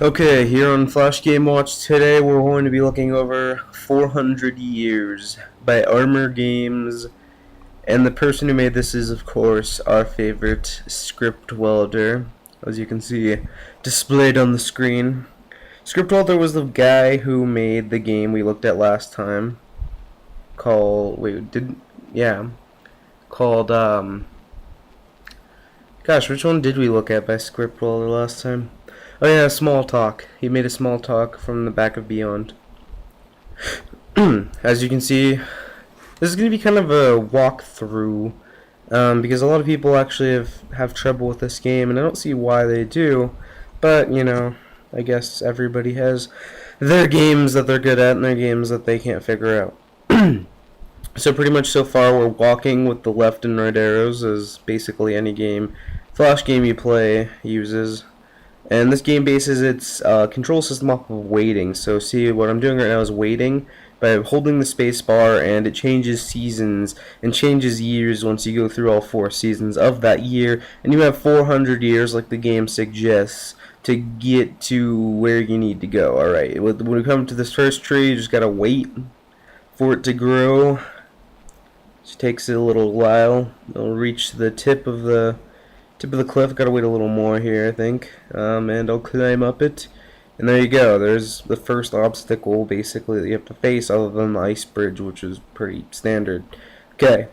Okay, here on Flash Game Watch today, we're going to be looking over 400 Years by Armor Games, and the person who made this is, of course, our favorite script welder, as you can see displayed on the screen. Script welder was the guy who made the game we looked at last time, called, gosh, which one did we look at by script welder last time? Oh yeah, Small Talk. He made a Small Talk from the back of Beyond. As you can see, this is going to be kind of a walkthrough, because a lot of people actually have trouble with this game, and I don't see why they do, but, you know, I guess everybody has their games that they're good at and their games that they can't figure out. So pretty much so far we're walking with the left and right arrows, as basically any Flash game you play uses. And this game bases its control system off of waiting. So see, what I'm doing right now is waiting by holding the space bar, and it changes seasons and changes years once you go through all 4 seasons of that year. And you have 400 years, like the game suggests, to get to where you need to go. Alright, when we come to this first tree, you just gotta wait for it to grow. It takes it a little while. It'll reach the tip of the cliff. Gotta wait a little more here, I think. And I'll climb up it. And there you go. There's the first obstacle, basically, that you have to face, other than the ice bridge, which is pretty standard. Okay.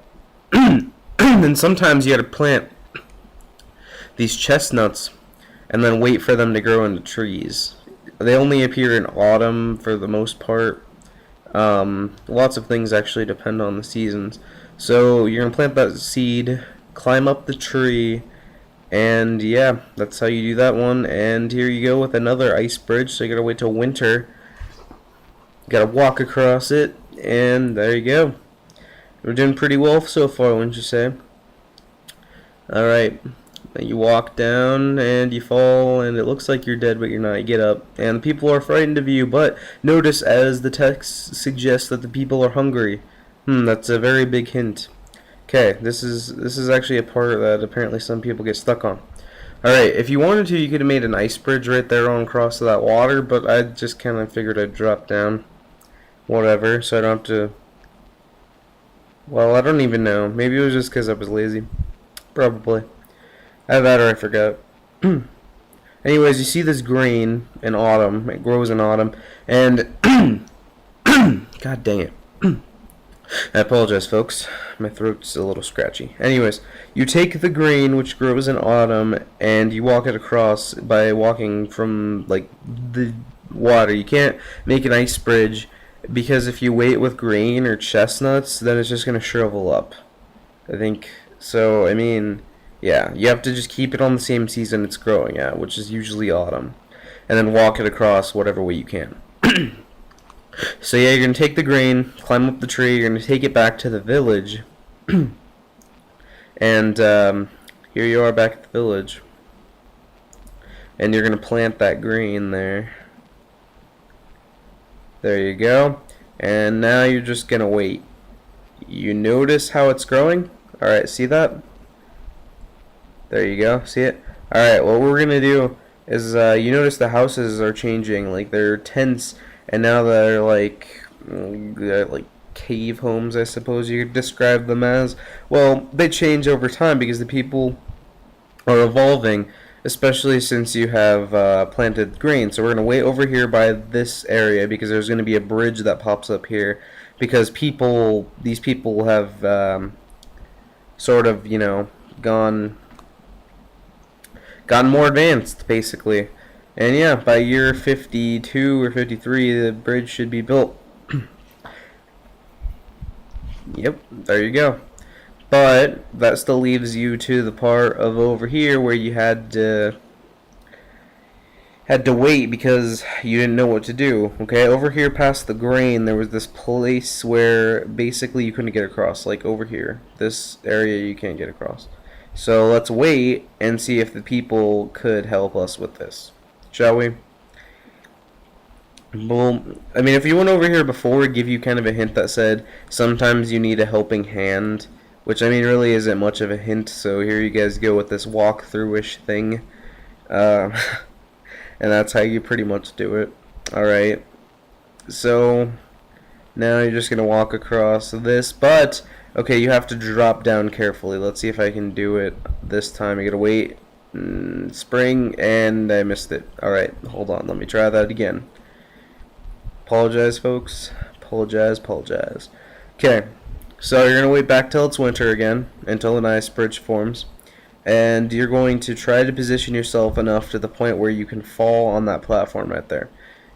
And sometimes you gotta plant these chestnuts and then wait for them to grow into trees. They only appear in autumn for the most part. Lots of things actually depend on the seasons. So you're gonna plant that seed, climb up the tree, and yeah, that's how you do that one. And here you go with another ice bridge, so you gotta wait till winter. You gotta walk across it, and there you go. We're doing pretty well so far, wouldn't you say? Alright, you walk down, and you fall, and it looks like you're dead, but you're not. You get up, and the people are frightened of you, but notice as the text suggests that the people are hungry. That's a very big hint. Okay, this is actually a part that apparently some people get stuck on. Alright, if you wanted to, you could have made an ice bridge right there on across to that water, but I just kind of figured I'd drop down. Whatever, so I don't have to... Well, I don't even know. Maybe it was just because I was lazy. Probably. Either that or I forgot. Anyways, you see this grain in autumn. It grows in autumn, and... God dang it. I apologize, folks. My throat's a little scratchy. Anyways, you take the grain, which grows in autumn, and you walk it across by walking from, like, the water. You can't make an ice bridge, because if you wait with grain or chestnuts, then it's just going to shrivel up. I think. So, I mean, yeah, you have to just keep it on the same season it's growing at, which is usually autumn, and then walk it across whatever way you can. So yeah, you're going to take the grain, climb up the tree, you're going to take it back to the village, and here you are back at the village, and you're going to plant that grain there. There you go, and now you're just going to wait. You notice how it's growing? Alright, see that? There you go, see it? Alright, what we're going to do is, you notice the houses are changing, like they're tents. And now they're like cave homes, I suppose you could describe them as. Well, they change over time because the people are evolving, especially since you have planted grain. So we're going to wait over here by this area because there's going to be a bridge that pops up here. Because these people have sort of, you know, gotten more advanced, basically. And yeah, by year 52 or 53, the bridge should be built. Yep, there you go. But that still leaves you to the part of over here where you had to wait because you didn't know what to do. Okay, over here past the grain, there was this place where basically you couldn't get across. Like over here, this area you can't get across. So let's wait and see if the people could help us with this. Shall we? Well, I mean, if you went over here before, it'd give you kind of a hint that said sometimes you need a helping hand, which, I mean, really isn't much of a hint, so here you guys go with this walkthrough-ish thing. and that's how you pretty much do it. Alright, so now you're just going to walk across this, but, okay, you have to drop down carefully. Let's see if I can do it this time. You got to wait. Spring, and I missed it. Alright, hold on, let me try that again. Apologize, folks. Apologize. Okay, so you're going to wait back till it's winter again, until an ice bridge forms. And you're going to try to position yourself enough to the point where you can fall on that platform right there.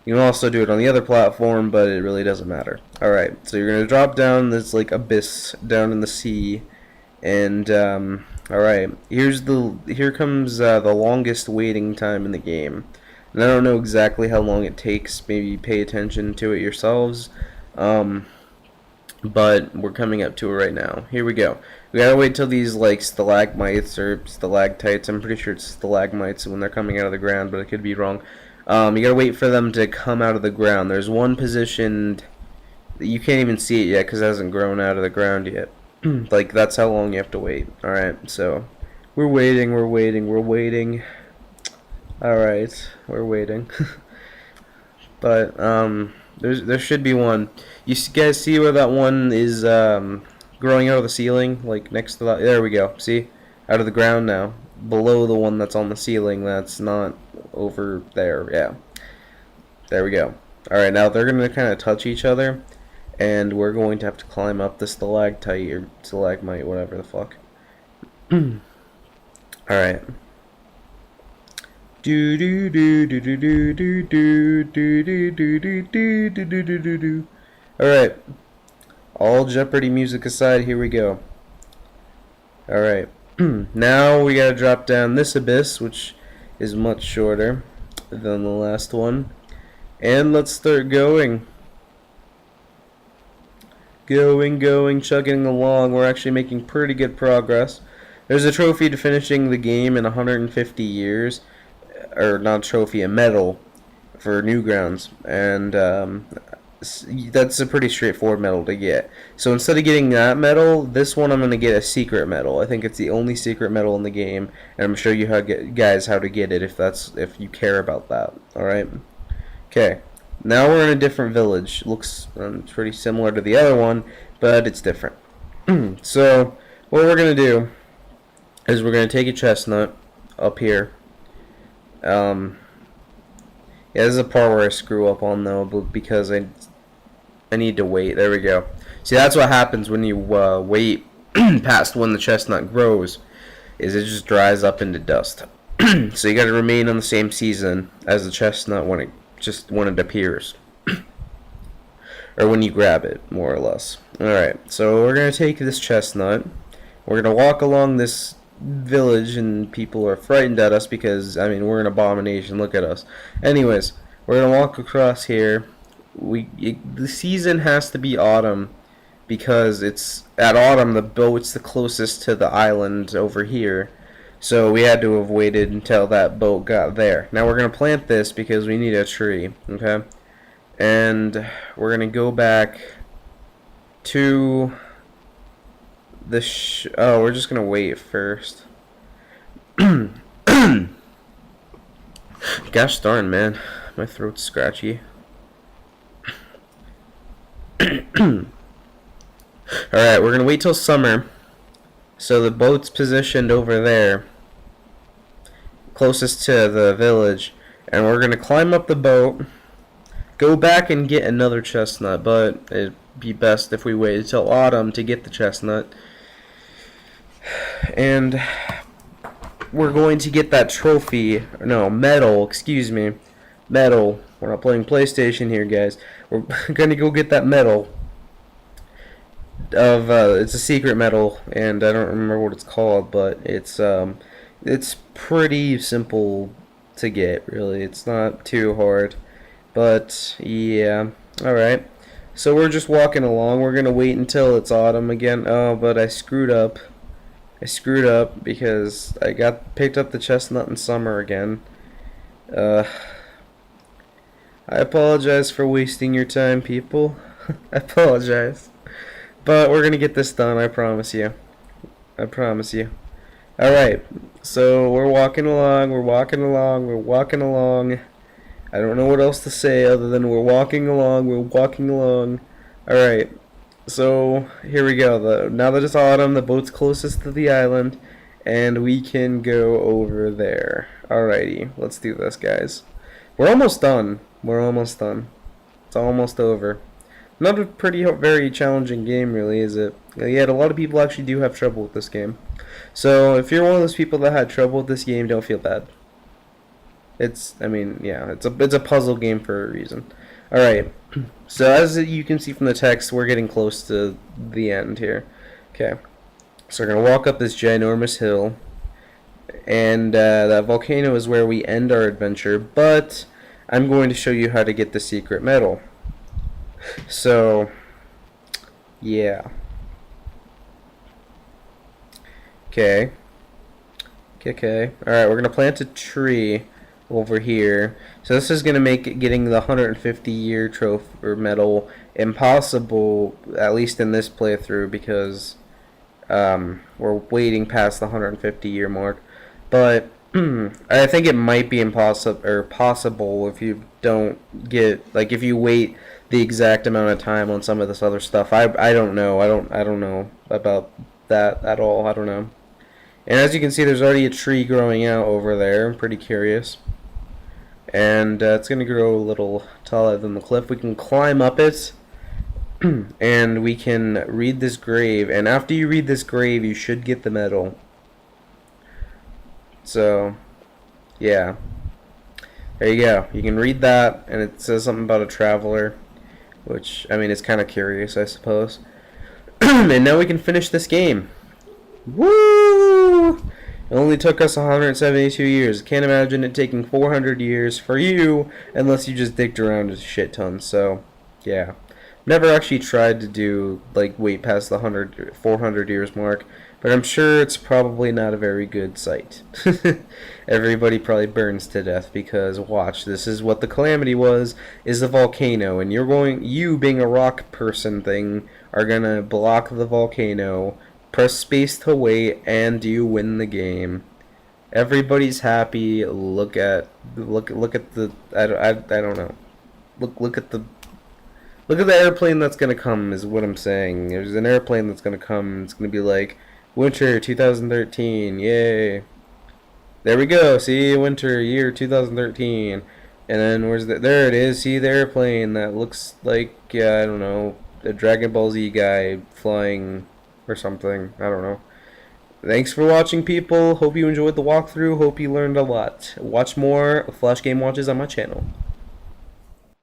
You can also do it on the other platform, but it really doesn't matter. Alright, so you're going to drop down this like abyss down in the sea. And, alright, here comes the longest waiting time in the game. And I don't know exactly how long it takes. Maybe pay attention to it yourselves. But we're coming up to it right now. Here we go. We gotta wait till these like stalagmites or stalactites. I'm pretty sure it's stalagmites when they're coming out of the ground, but I could be wrong. You gotta wait for them to come out of the ground. There's one positioned. You can't even see it yet because it hasn't grown out of the ground yet. Like that's how long you have to wait. All right, so we're waiting. Alright, we're waiting. But, there should be one. You guys see where that one is, growing out of the ceiling? Like, next to that? There we go. See? Out of the ground now. Below the one that's on the ceiling that's not over there. Yeah. There we go. Alright, now they're gonna kind of touch each other. And we're going to have to climb up the stalactite, or stalagmite, whatever the fuck. Alright. Do do do do do do do do do do do do do do do do do. Alright. All Jeopardy music aside, here we go. Alright. Now we gotta drop down this abyss, which is much shorter than the last one. And let's start going. Going, chugging along. We're actually making pretty good progress. There's a trophy to finishing the game in 150 years. Or not a trophy, a medal for Newgrounds, and that's a pretty straightforward medal to get. So instead of getting that medal, this one I'm going to get a secret medal. I think it's the only secret medal in the game, and I'm sure you guys how to get it if you care about that. All right. Okay. Now we're in a different village. Looks pretty similar to the other one, but it's different. So what we're going to do is we're going to take a chestnut up here. Yeah, this is a part where I screw up on though, but because I need to wait. There we go. See, that's what happens when you wait past when the chestnut grows, is it just dries up into dust. So you got to remain on the same season as the chestnut when it appears, or when you grab it, more or less. All right, so we're gonna take this chestnut. We're gonna walk along this village, and people are frightened at us because, I mean, we're an abomination. Look at us. Anyways, we're gonna walk across here. The season has to be autumn because it's at autumn the boat's the closest to the island over here. So we had to have waited until that boat got there. Now we're gonna plant this because we need a tree. Okay, and we're gonna go back to oh, we're just gonna wait first. Gosh darn, man, my throat's scratchy. Alright, we're gonna wait till summer. So the boat's positioned over there, closest to the village, and we're gonna climb up the boat, go back and get another chestnut, but it'd be best if we waited till autumn to get the chestnut. And we're going to get that trophy, no, medal, excuse me, medal. We're not playing PlayStation here, guys. We're gonna go get that medal of, it's a secret medal, and I don't remember what it's called, but it's pretty simple to get, really. It's not too hard, but yeah. Alright, so we're just walking along. We're gonna wait until it's autumn again. Oh, but I screwed up. Because I picked up the chestnut in summer again. I apologize for wasting your time, people. I apologize. But we're gonna get this done, I promise you. Alright, so we're walking along. I don't know what else to say other than we're walking along, we're walking along. Alright, so here we go. Now that it's autumn, the boat's closest to the island, and we can go over there. Alrighty, let's do this, guys. We're almost done. We're almost done. It's almost over. Not a very challenging game, really, is it? Yet a lot of people actually do have trouble with this game. So if you're one of those people that had trouble with this game, don't feel bad. I mean, yeah, it's a puzzle game for a reason. All right. So as you can see from the text, we're getting close to the end here. Okay. So we're gonna walk up this ginormous hill, and that volcano is where we end our adventure. But I'm going to show you how to get the secret medal. So, yeah. Okay. Okay. Alright, we're going to plant a tree over here. So this is going to make getting the 150-year trophy or medal impossible, at least in this playthrough, because we're waiting past the 150-year mark. But I think it might be impossible or possible if you don't get, like, if you wait the exact amount of time on some of this other stuff. I don't know. I don't know about that at all. I don't know. And as you can see, there's already a tree growing out over there. I'm pretty curious. And it's going to grow a little taller than the cliff. We can climb up it, and we can read this grave. And after you read this grave, you should get the medal. So, yeah. There you go. You can read that, and it says something about a traveler, which, I mean, it's kind of curious, I suppose. And now we can finish this game. Woo! It only took us 172 years. Can't imagine it taking 400 years for you, unless you just dicked around a shit ton. So, yeah. Never actually tried to do, like, wait past the 400 years mark, but I'm sure it's probably not a very good sight. Everybody probably burns to death because, watch, this is what the calamity was, is a volcano, and you being a rock person thing, are gonna block the volcano, press space to wait, and you win the game. Everybody's happy. Look at the I don't know. Look at the airplane that's gonna come is what I'm saying. There's an airplane that's gonna come. It's gonna be like winter 2013. Yay! There we go. See, winter year 2013. And then there it is. See the airplane that looks like I don't know, a Dragon Ball Z guy flying or something. I don't know. Thanks for watching, people. Hope you enjoyed the walkthrough. Hope you learned a lot. Watch more Flash Game Watches on my channel.